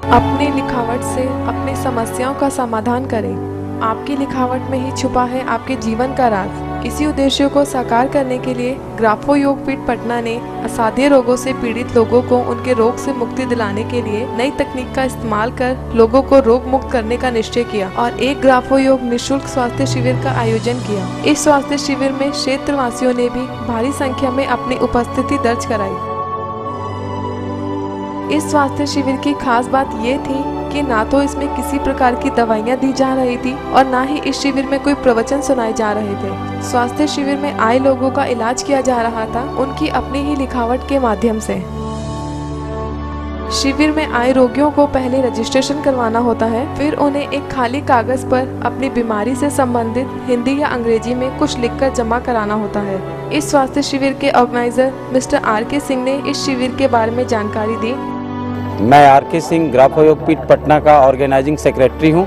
अपनी लिखावट से अपनी समस्याओं का समाधान करें। आपकी लिखावट में ही छुपा है आपके जीवन का राज। इसी उद्देश्य को साकार करने के लिए ग्राफो योगपीठ पटना ने असाध्य रोगों से पीड़ित लोगों को उनके रोग से मुक्ति दिलाने के लिए नई तकनीक का इस्तेमाल कर लोगों को रोग मुक्त करने का निश्चय किया और एक ग्राफो योग निःशुल्क स्वास्थ्य शिविर का आयोजन किया। इस स्वास्थ्य शिविर में क्षेत्रवासियों ने भी भारी संख्या में अपनी उपस्थिति दर्ज कराई। इस स्वास्थ्य शिविर की खास बात ये थी कि ना तो इसमें किसी प्रकार की दवाइयाँ दी जा रही थी और ना ही इस शिविर में कोई प्रवचन सुनाए जा रहे थे। स्वास्थ्य शिविर में आए लोगों का इलाज किया जा रहा था उनकी अपनी ही लिखावट के माध्यम से। शिविर में आए रोगियों को पहले रजिस्ट्रेशन करवाना होता है, फिर उन्हें एक खाली कागज पर अपनी बीमारी से संबंधित हिंदी या अंग्रेजी में कुछ लिखकर जमा कराना होता है। इस स्वास्थ्य शिविर के ऑर्गेनाइजर मिस्टर R.K. सिंह ने इस शिविर के बारे में जानकारी दी। मैं R.K. सिंह ग्राफो योगपीठ पटना का ऑर्गेनाइजिंग सेक्रेटरी हूँ।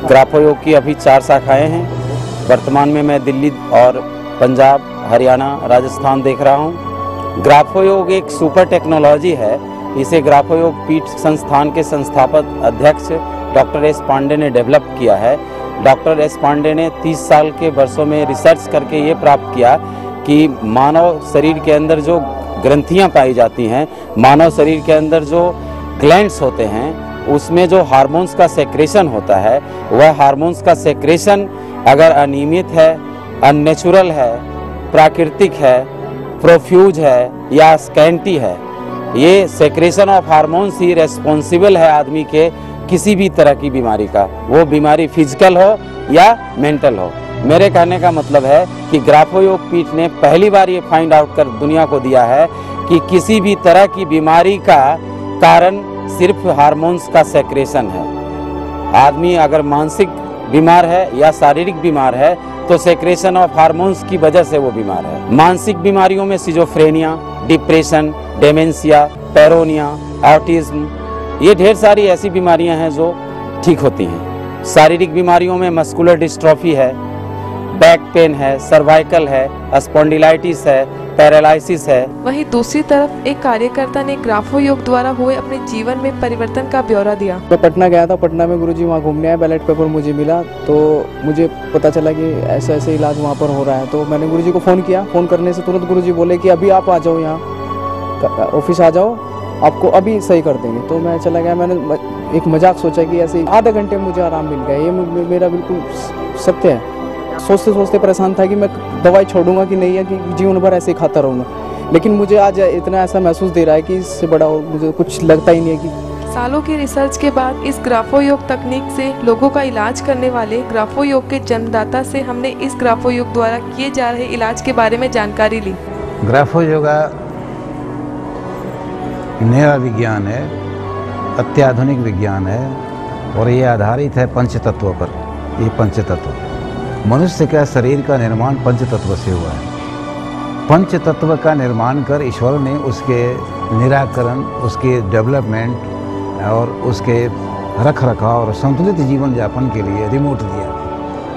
ग्राफो योग की अभी 4 शाखाएं हैं। वर्तमान में मैं दिल्ली और पंजाब, हरियाणा, राजस्थान देख रहा हूँ। ग्राफो योग एक सुपर टेक्नोलॉजी है। इसे ग्राफो योगपीठ संस्थान के संस्थापक अध्यक्ष डॉक्टर S. पांडे ने डेवलप किया है। Doctor S. पांडे ने 30 साल के वर्षों में रिसर्च करके ये प्राप्त किया कि मानव शरीर के अंदर जो ग्रंथियां पाई जाती हैं, मानव शरीर के अंदर जो ग्लैंड्स होते हैं, उसमें जो हार्मोन्स का सेक्रेशन होता है, वह हार्मोन्स का सेक्रेशन अगर अनियमित है, अननेचुरल है, प्राकृतिक है, प्रोफ्यूज है या स्कैंटी है, ये secretion of hormones he responsible है आदमी के किसी भी तरह की बीमारी का, वो बीमारी फिजिकल हो या मेंटल हो। मेरे कहने का मतलब है कि ग्राफो योगपीठ ने पहली बार ये फाइंड आउट कर दुनिया को दिया है कि किसी भी तरह की बीमारी का कारण सिर्फ हार्मोन्स का सेक्रेशन है। आदमी अगर मानसिक बीमार है या शारीरिक बीमार है तो सेक्रेशन ऑफ हार्मोन्स की वजह से वो बीमार है। मानसिक बीमारियों में सिजोफ्रेनिया, डिप्रेशन, डेमेंशिया, पैरोनिया, ऑटिज्म, ये ढेर सारी ऐसी बीमारियां हैं जो ठीक होती हैं। शारीरिक बीमारियों में मस्कुलर डिस्ट्रॉफी है, बैक पेन है, सर्वाइकल है, स्पॉन्डिलाइटिस है, पैरालिसिस है। वहीं दूसरी तरफ एक कार्यकर्ता ने ग्राफो योग द्वारा हुए अपने जीवन में परिवर्तन का ब्यौरा दिया। मैं पटना गया था, पटना में गुरुजी वहाँ घूमने आए, बैलेट पेपर मुझे मिला तो मुझे पता चला कि ऐसा ऐसे इलाज वहाँ पर हो रहा है। तो मैंने गुरुजी को फ़ोन किया। फ़ोन करने से तुरंत गुरुजी बोले कि अभी आप आ जाओ, यहाँ ऑफिस आ जाओ, आपको अभी सही कर देंगे। तो मैं चला गया। मैंने एक मजाक सोचा कि ऐसे आधे घंटे में मुझे आराम मिल गया। ये मेरा बिल्कुल सत्य है। सोचते सोचते परेशान था कि मैं दवाई छोड़ूंगा कि नहीं, है कि जीवन भर ऐसे ही खाता रहूँगा। लेकिन मुझे आज इतना ऐसा महसूस दे रहा है कि इससे बड़ा और मुझे कुछ लगता ही नहीं है कि सालों की रिसर्च के बाद इस ग्राफो योग तकनीक से लोगों का इलाज करने वाले ग्राफो योग के जन्मदाता से हमने इस ग्राफो योग द्वारा किए जा रहे इलाज के बारे में जानकारी ली। ग्राफो योगा नया विज्ञान है, अत्याधुनिक विज्ञान है और ये आधारित है पंचतत्वों पर। ये पंचतत्व, मनुष्य का शरीर का निर्माण पंचतत्व से हुआ है। पंचतत्व का निर्माण कर ईश्वर ने उसके निराकरण, उसके डेवलपमेंट और उसके रख रखाव और संतुलित जीवन यापन के लिए रिमोट दिया।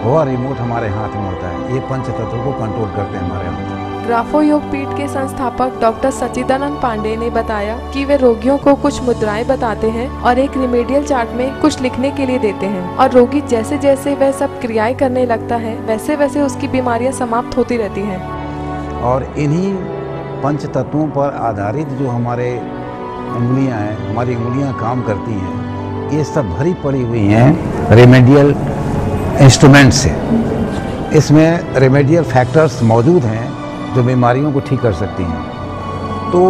वह रिमोट हमारे हाथ में होता है। ये पंचतत्व को कंट्रोल करते हैं हमारे हाथ। ग्राफो योगपीठ के संस्थापक डॉक्टर सच्चिदानंद पांडे ने बताया कि वे रोगियों को कुछ मुद्राएं बताते हैं और एक रिमेडियल चार्ट में कुछ लिखने के लिए देते हैं और रोगी जैसे जैसे वह सब क्रियाएं करने लगता है वैसे वैसे उसकी बीमारियां समाप्त होती रहती हैं। और इन्हीं पंच तत्वों पर आधारित जो हमारे उंगलियां हैं, हमारी उंगलियां काम करती हैं, ये सब भरी पड़ी हुई हैं रेमेडियल इंस्ट्रूमेंट से। इसमें रेमेडियल फैक्टर्स मौजूद हैं जो बीमारियों को ठीक कर सकती हैं। तो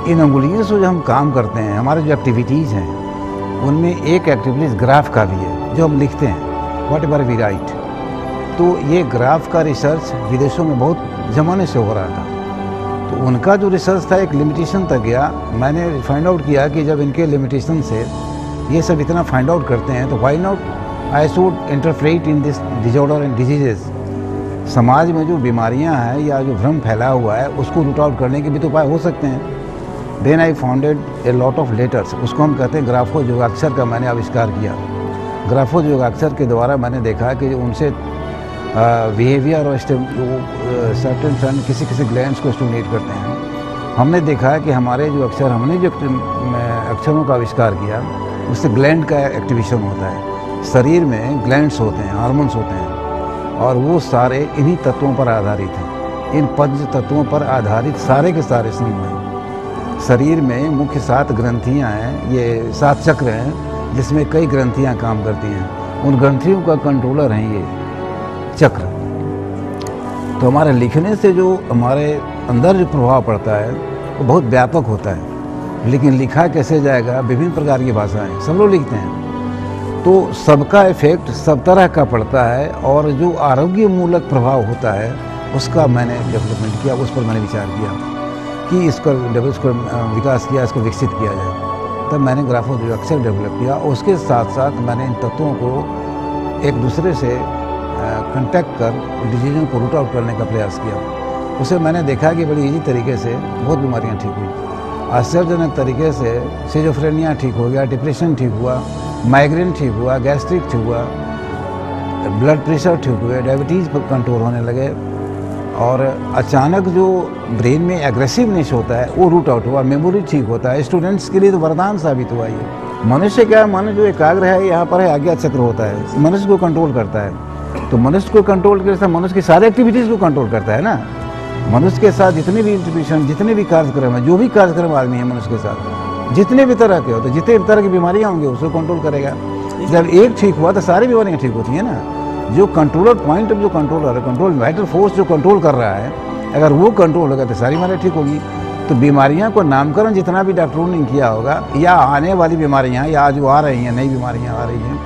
इन उंगलियों से जो हम काम करते हैं, हमारे जो एक्टिविटीज़ हैं, उनमें एक एक्टिविटीज़ ग्राफ का भी है जो हम लिखते हैं, व्हाट एवर वी राइट। तो ये ग्राफ का रिसर्च विदेशों में बहुत ज़माने से हो रहा था। तो उनका जो रिसर्च था एक लिमिटेशन तक गया। मैंने फाइंड आउट किया कि जब इनके लिमिटेशन से ये सब इतना फाइंड आउट करते हैं तो why not I should interpret in this disorder and diseases. समाज में जो बीमारियां हैं या जो भ्रम फैला हुआ है उसको रूट आउट करने के भी तो उपाय हो सकते हैं। Then I founded a lot of letters, उसको हम कहते हैं ग्राफो योगाक्षर का मैंने आविष्कार किया। ग्राफो योगाक्षर के द्वारा मैंने देखा कि उनसे बिहेवियर और सर्टेन किसी किसी ग्लैंड्स को स्टिमुलेट करते हैं। हमने देखा कि हमारे जो अक्षर, हमने जो अक्षरों का आविष्कार किया उससे ग्लैंड का एक्टिवेशन होता है। शरीर में ग्लैंड्स होते हैं, हार्मोन्स होते हैं, और वो सारे इन्हीं तत्वों पर आधारित हैं। इन पंच तत्वों पर आधारित सारे के सारे समूह हैं। शरीर में मुख्य 7 ग्रंथियाँ हैं, ये 7 चक्र हैं, जिसमें कई ग्रंथियाँ काम करती हैं। उन ग्रंथियों का कंट्रोलर हैं ये चक्र। तो हमारे लिखने से जो हमारे अंदर जो प्रभाव पड़ता है वो बहुत व्यापक होता है। लेकिन लिखा कैसे जाएगा, विभिन्न प्रकार की भाषाएं सब लोग लिखते हैं, तो सबका इफेक्ट सब तरह का पड़ता है। और जो आरोग्य मूलक प्रभाव होता है उसका मैंने डेवलपमेंट किया, उस पर मैंने विचार किया कि इसका विकास किया, इसको विकसित किया जाए। तब मैंने ग्राफो जो अक्षर डेवलप किया। उसके साथ साथ मैंने इन तत्वों को एक दूसरे से कांटेक्ट कर डिजीजों को रूट आउट करने का प्रयास किया। उसे मैंने देखा कि बड़ी इजी तरीके से बहुत बीमारियां ठीक हुई। आश्चर्यजनक तरीके से सिजोफ्रेनिया ठीक हो गया, डिप्रेशन ठीक हुआ, माइग्रेन ठीक हुआ, गैस्ट्रिक ठीक हुआ, ब्लड प्रेशर ठीक हुए, डायबिटीज़ पर कंट्रोल होने लगे, और अचानक जो ब्रेन में एग्रेसिवनेस होता है वो रूट आउट हुआ, मेमोरी ठीक होता है। स्टूडेंट्स के लिए तो वरदान साबित हुआ ये। मनुष्य क्या है, मन जो एकाग्र है यहाँ पर है, आज्ञा चक्र होता है, मनुष्य को कंट्रोल करता है। तो मनुष्य को कंट्रोल करता है, मनुष्य की सारी एक्टिविटीज़ को कंट्रोल करता है ना। मनुष्य के साथ जितने भी इंटरप्रिशन, जितने भी कार्यक्रम है, जो भी कार्यक्रम आदमी है मनुष्य के साथ, जितने भी तरह के होते हैं, जितने भी तरह की बीमारियाँ होंगी उसको कंट्रोल करेगा। जब एक ठीक हुआ तो सारी बीमारियाँ ठीक होती हैं ना। जो कंट्रोलर पॉइंट, जो कंट्रोलर है, कंट्रोल वाइटल फोर्स जो कंट्रोल कर रहा है, अगर वो कंट्रोल होगा तो सारी बीमारियाँ ठीक होगी। तो बीमारियाँ को नामकरण जितना भी डॉक्टरों ने किया होगा, या आने वाली बीमारियाँ या जो आ रही हैं, नई बीमारियाँ आ रही हैं,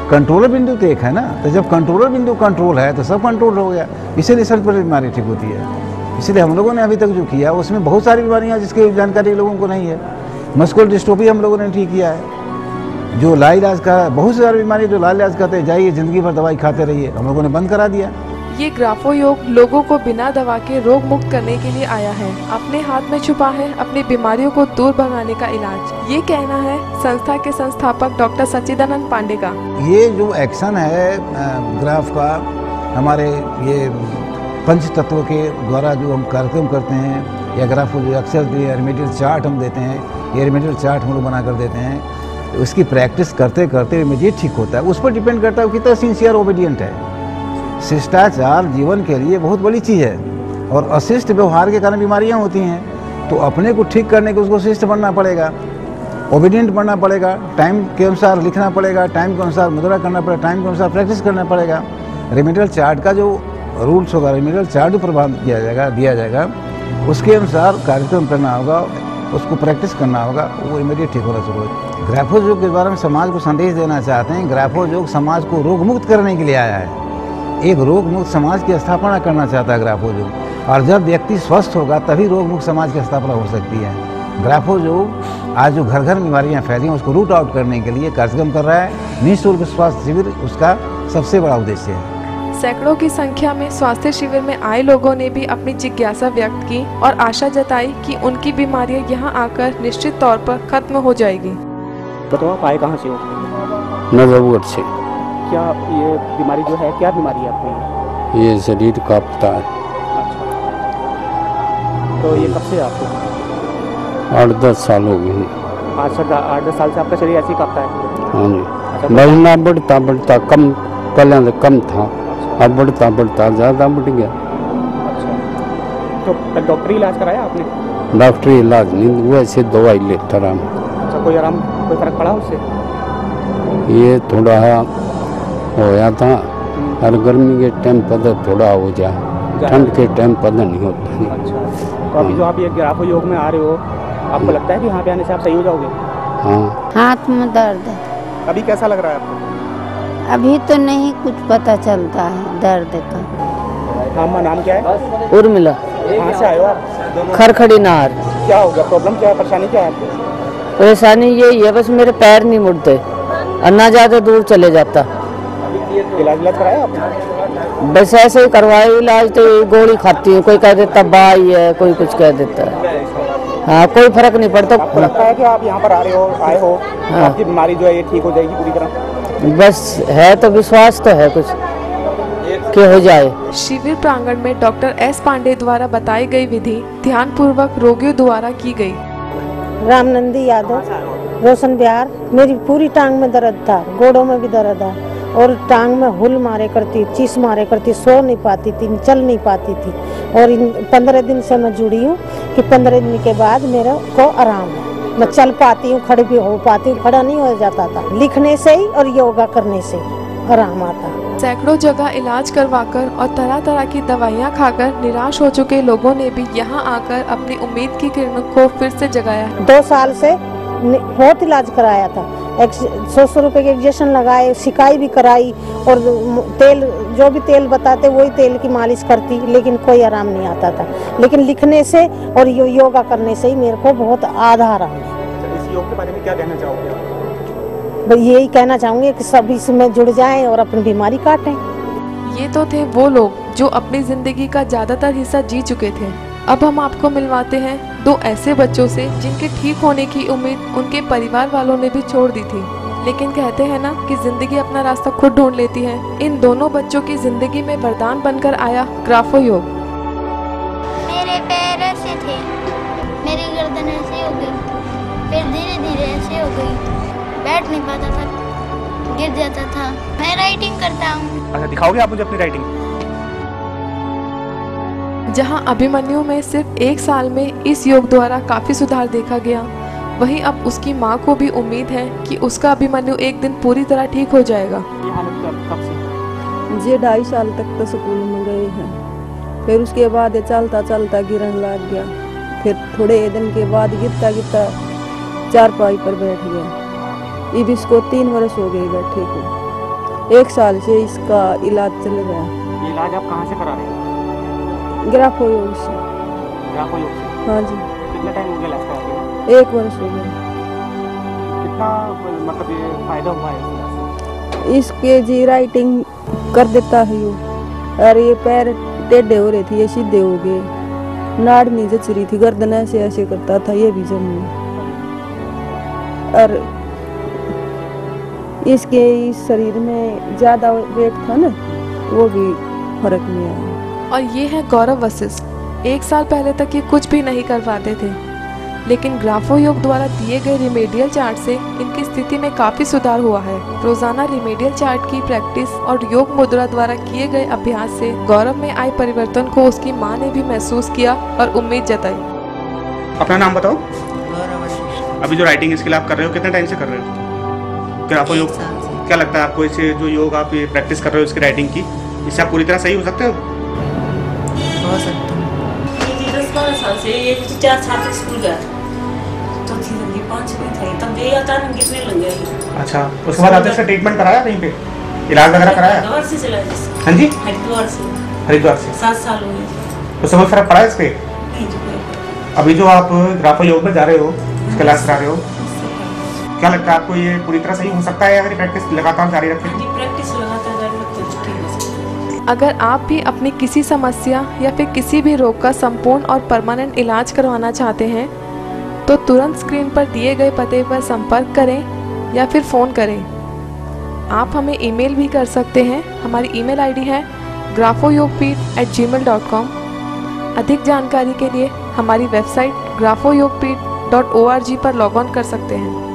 कंट्रोलर बिंदु तो एक है ना। तो जब कंट्रोलर बिंदु कंट्रोल है तो सब कंट्रोल हो गया। इसीलिए सब पर बीमारी ठीक होती है। इसलिए हम लोगों ने अभी तक जो किया उसमें बहुत सारी बीमारियां जिसकी जानकारी लोगों को नहीं है। मस्कुलर डिस्ट्रोफी हम लोगों ने ठीक किया है, जो लाइलाज का, बहुत सारी बीमारी जो लाइलाज करते जाइए, जिंदगी भर दवाई खाते रहिए, हम लोगों ने बंद करा दिया। ये ग्राफो योग लोगों को बिना दवा के रोग मुक्त करने के लिए आया है। अपने हाथ में छुपा है अपनी बीमारियों को दूर भगाने का इलाज। ये कहना है संस्था के संस्थापक डॉक्टर सच्चिदानंद पांडे का। ये जो एक्शन है ग्राफ का, हमारे ये पंच तत्व के द्वारा जो हम कार्यक्रम करते हैं, या ग्राफो जो अक्षर दिए, रेमेडियल चार्ट हम देते हैं, ये रेमेडियल चार्ट हम लोग बना कर देते हैं, तो उसकी प्रैक्टिस करते करते रेमेडियल ठीक होता है। उस पर डिपेंड करता है कितना सिंसियर ओबीडियंट है। शिष्टाचार जीवन के लिए बहुत बड़ी चीज़ है, और अशिष्ट व्यवहार के कारण बीमारियां होती हैं। तो अपने को ठीक करने के उसको शिष्ट बनना पड़ेगा, ओबीडियंट बनना पड़ेगा, टाइम के अनुसार लिखना पड़ेगा, टाइम के अनुसार मुद्रा करना पड़ेगा, टाइम के अनुसार प्रैक्टिस करना पड़ेगा। रेमेडियल चार्ट का जो रूल्स होगा, रेमेडियल चार्ट जो प्रबंध किया जाएगा, दिया जाएगा, उसके अनुसार कार्यक्रम करना होगा, उसको प्रैक्टिस करना होगा, वो इमीडिएट ठीक होना शुरू हो। ग्राफो योग के बारे में समाज को संदेश देना चाहते हैं। ग्राफो योग समाज को रोग मुक्त करने के लिए आया है। एक रोग मुक्त समाज की स्थापना करना चाहता है ग्राफो योग, और जब व्यक्ति स्वस्थ होगा तभी रोग मुक्त समाज की स्थापना हो सकती है। ग्राफो योग आज जो घर घर बीमारियाँ फैली हैं उसको रूट आउट करने के लिए कार्यक्रम कर रहा है। निःशुल्क स्वास्थ्य शिविर उसका सबसे बड़ा उद्देश्य है। सैकड़ों की संख्या में स्वास्थ्य शिविर में आए लोगों ने भी अपनी जिज्ञासा व्यक्त की और आशा जताई कि उनकी बीमारियां यहां आकर निश्चित तौर पर खत्म हो जाएगी। तो आप आए कहाँ से हो? नजफगढ़ से। क्या ये बीमारी जो है, क्या बीमारी है आपको? ये शरीर कांपता है। अच्छा, तो ये कब से आपको? 8-10 साल हो गए। 8-10 साल से आपका शरीर ऐसे ही कांपता है? हाँ जी। अच्छा, बढ़ना बढ़ता बढ़ता कम, पहले तो कम था, अब बढ़ता बढ़ता ज़्यादा बढ़ गया। अच्छा, तो डॉक्टरी इलाज कराया आपने? डॉक्टरी इलाज नहीं, वैसे दवाई लेता रहा। अच्छा, कोई फर्क पड़ा उससे? ये थोड़ा होया था, और गर्मी के टाइम पता थोड़ा हो जाए, ठंड के टाइम पता नहीं होता। अच्छा, तो अभी जो आप ये ग्राफो योग में आ रहे हो, आपको लगता है कि यहाँ पे आने से आप सही हो जाओगे? हाँ। हाथ में दर्द है। अभी कैसा लग रहा है आपको? अभी तो नहीं कुछ पता चलता है दर्द का। हाँ, नाम क्या है? उर्मिला। कहाँ से आए हो आप? खरखड़ी नार। क्या हो गया, प्रॉब्लम क्या है, परेशानी क्या है आपको? परेशानी यही है बस, मेरे पैर नहीं मुड़ते और ना ज़्यादा दूर चले जाता। इलाज कराया आपने? बस ऐसे ही करवाए इलाज, तो गोली खाती हूँ, कोई कह देता बाई है, कोई कुछ कह देता है। हाँ, कोई फर्क नहीं पड़ता। आपको लगता है कि आप यहाँ पर आए हो हाँ। आपकी बीमारी जो है ये ठीक हो जाएगी पूरी तरह? बस है तो विश्वास तो है कुछ कि हो जाए। शिविर प्रांगण में डॉक्टर एस पांडे द्वारा बताई गई विधि ध्यान पूर्वक रोगियों द्वारा की गई। रामनंदी यादव, रोशन बिहार। मेरी पूरी टांग में दर्द था, गोड़ों में भी दर्द था और टांग में हुल मारे करती, चीस मारे करती, सो नहीं पाती थी, चल नहीं पाती थी। और इन 15 दिन से मैं जुड़ी हूँ कि 15 दिन के बाद मेरे को आराम है, मैं चल पाती हूँ, खड़ी भी हो पाती हूँ। खड़ा नहीं हो जाता था, लिखने से ही और योगा करने से ही आराम आता। सैकड़ों जगह इलाज करवाकर और तरह तरह की दवाइयाँ खाकर निराश हो चुके लोगों ने भी यहाँ आकर अपनी उम्मीद की किरण को फिर से जगाया। 2 साल से बहुत इलाज कराया था, 100 रुपए के इंजेक्शन लगाए, सिकाई भी कराई और तेल, जो भी तेल बताते वही तेल की मालिश करती, लेकिन कोई आराम नहीं आता था। लेकिन लिखने से और योगा करने से ही मेरे को बहुत आधा आराम है। इस योग के बारे में क्या कहना चाहोगे आप? यही कहना चाहूँगी कि सब इसमें जुड़ जाएं और अपनी बीमारी काटें। ये तो थे वो लोग जो अपनी जिंदगी का ज्यादातर हिस्सा जी चुके थे। अब हम आपको मिलवाते हैं 2 ऐसे बच्चों से जिनके ठीक होने की उम्मीद उनके परिवार वालों ने भी छोड़ दी थी, लेकिन कहते हैं ना कि जिंदगी अपना रास्ता खुद ढूंढ लेती है। इन दोनों बच्चों की जिंदगी में वरदान बनकर आया ग्राफो योग। मेरे पैर ऐसे थे, मेरी गर्दन ऐसे हो गई, फिर धीरे धीरे ऐसे हो गई, बैठ नहीं पाता था, गिर जाता था। मैं राइटिंग करता हूँ। अच्छा, दिखाओगे आप मुझे अपनी राइटिंग? जहां अभिमन्यु में सिर्फ 1 साल में इस योग द्वारा काफी सुधार देखा गया, वहीं अब उसकी मां को भी उम्मीद है कि उसका अभिमन्यु एक दिन पूरी तरह ठीक हो जाएगा। ये हालत कब से? ये 2.5 साल तक तो स्कूल में गए हैं, फिर उसके बाद ये चलता चलता गिरने लग गया, फिर थोड़े दिन के बाद गिरता गिरता चारपाई पर बैठ गया। अब इसको 3 वर्ष हो गए बैठे को। 1 साल से इसका इलाज चल रहा है। ये इलाज आप कहाँ से करा रहे हैं? ग्राफो योग से। ग्राफो योग से? हाँ जी। कितना टाइम हो गया इलाज कराते? 1 वर्ष हो गया। कितना मतलब ये फायदा हुआ है? इसके जी राइटिंग कर देता है यो, और ये पैर टेढ़े हो रहे थे ये सीधे हो गए, नाड़ नहीं जच रही थी, गर्दन ऐसे ऐसे करता था ये भी जमी, और इसके इस शरीर में ज्यादा वेट था ना, वो भी फर्क नहीं आया। और ये है गौरव वशिष्ठ। 1 साल पहले तक ये कुछ भी नहीं कर पाते थे, लेकिन ग्राफो योग द्वारा दिए गए रिमेडियल चार्ट से इनकी स्थिति में काफी सुधार हुआ है। रोजाना रिमेडियल चार्ट की प्रैक्टिस और योग मुद्रा द्वारा किए गए अभ्यास से गौरव में आए परिवर्तन को उसकी मां ने भी महसूस किया और उम्मीद जताई। अपना नाम बताओ। अभी जो राइटिंग स्किल आप कर रहे हो कितने टाइम से कर रहे हो? ग्राफो योग क्या लगता है आपको, इसे जो योग आप ये प्रैक्टिस कर रहे हो इसकी राइटिंग की, इससे आप पूरी तरह सही हो सकते हो? हो सकता है। 10-12 साल से ये 4 साल तक स्कूल गया, चौथी लगी 5 में था, तब ये अचानक गिरने लग गया। अच्छा, उसके बाद आपने इसका ट्रीटमेंट कराया कहीं पे, इलाज वगैरह कराया? हरिद्वार से चला। हाँ जी, हरिद्वार से 7 साल हो गए। तो समझ फर्क पड़ा है इस पे? नहीं जो अभी जो आप ग्राफो योग में जा रहे हो, क्लास करा रहे हो, क्या लगता है आपको ये पूरी तरह सही हो सकता है अगर प्रैक्टिस लगातार जारी रखें? प्रैक्टिस लगातार जारी रखें तो ठीक हो सकता है। अगर आप भी अपनी किसी समस्या या फिर किसी भी रोग का संपूर्ण और परमानेंट इलाज करवाना चाहते हैं तो तुरंत स्क्रीन पर दिए गए पते पर संपर्क करें या फिर फ़ोन करें। आप हमें ईमेल भी कर सकते हैं। हमारी ईमेल आईडी है grafoyogpeet@gmail.com। अधिक जानकारी के लिए हमारी वेबसाइट grafoyogpeet.org पर लॉग ऑन कर सकते हैं।